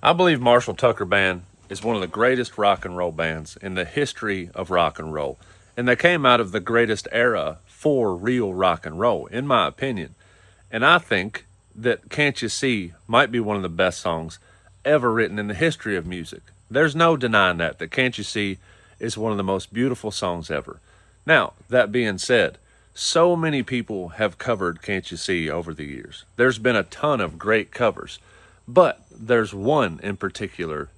I believe Marshall Tucker Band is one of the greatest rock and roll bands in the history of rock and roll. And they came out of the greatest era for real rock and roll, in my opinion. And I think that Can't You See might be one of the best songs ever written in the history of music. There's no denying that Can't You See is one of the most beautiful songs ever. Now, that being said, so many people have covered Can't You See over the years. There's been a ton of great covers. But there's one in particular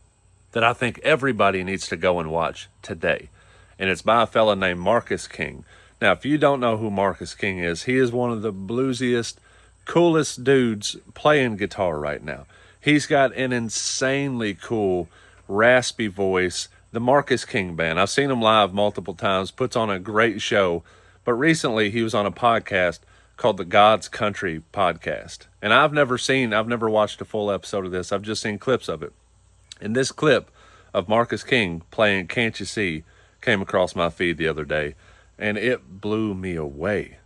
that I think everybody needs to go and watch today. And it's by a fella named Marcus King. Now, if you don't know who Marcus King is, he is one of the bluesiest, coolest dudes playing guitar right now. He's got an insanely cool, raspy voice. The Marcus King Band. I've seen him live multiple times, puts on a great show. But recently he was on a podcast called the God's Country Podcast. And I've never watched a full episode of this. I've just seen clips of it. And this clip of Marcus King playing Can't You See came across my feed the other day, and it blew me away,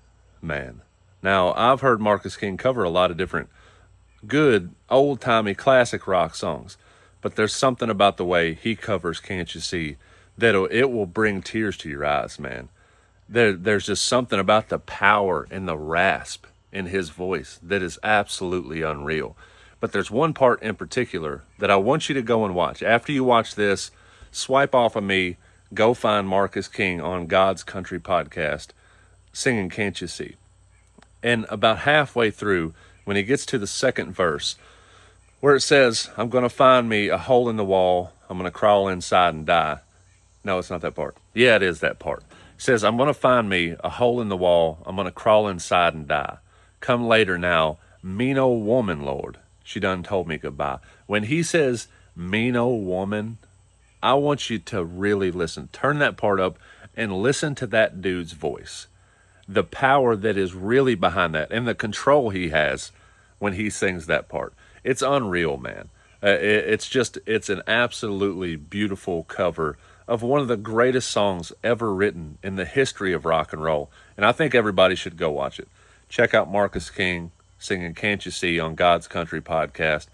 man. Now, I've heard Marcus King cover a lot of different good, old-timey, classic rock songs, but there's something about the way he covers Can't You See that it will bring tears to your eyes, man. There's just something about the power and the rasp in his voice that is absolutely unreal. But there's one part in particular that I want you to go and watch. After you watch this, swipe off of me, go find Marcus King on God's Country Podcast singing Can't You See. And about halfway through, when he gets to the second verse, where it says, I'm going to find me a hole in the wall, I'm going to crawl inside and die. No, it's not that part. Yeah, it is that part. It says, I'm going to find me a hole in the wall. I'm going to crawl inside and die. Come later now, mean old woman, Lord. She done told me goodbye. When he says, mean old woman, I want you to really listen. Turn that part up and listen to that dude's voice. The power that is really behind that and the control he has when he sings that part. It's unreal, man. It's an absolutely beautiful cover of one of the greatest songs ever written in the history of rock and roll. And I think everybody should go watch it. Check out Marcus King singing Can't You See on God's Country Podcast.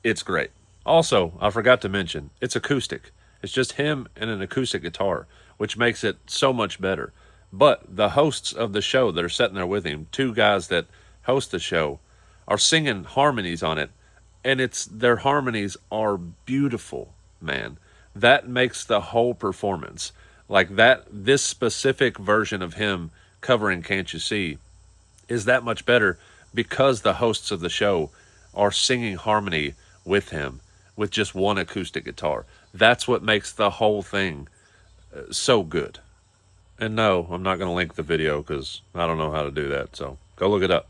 It's great. Also, I forgot to mention, it's acoustic. It's just him and an acoustic guitar, which makes it so much better. But the hosts of the show that are sitting there with him, two guys that host the show, are singing harmonies on it. And their harmonies are beautiful, man. That makes the whole performance. Like this specific version of him covering Can't You See is that much better because the hosts of the show are singing harmony with him with just one acoustic guitar. That's what makes the whole thing so good. And no, I'm not going to link the video because I don't know how to do that. So go look it up.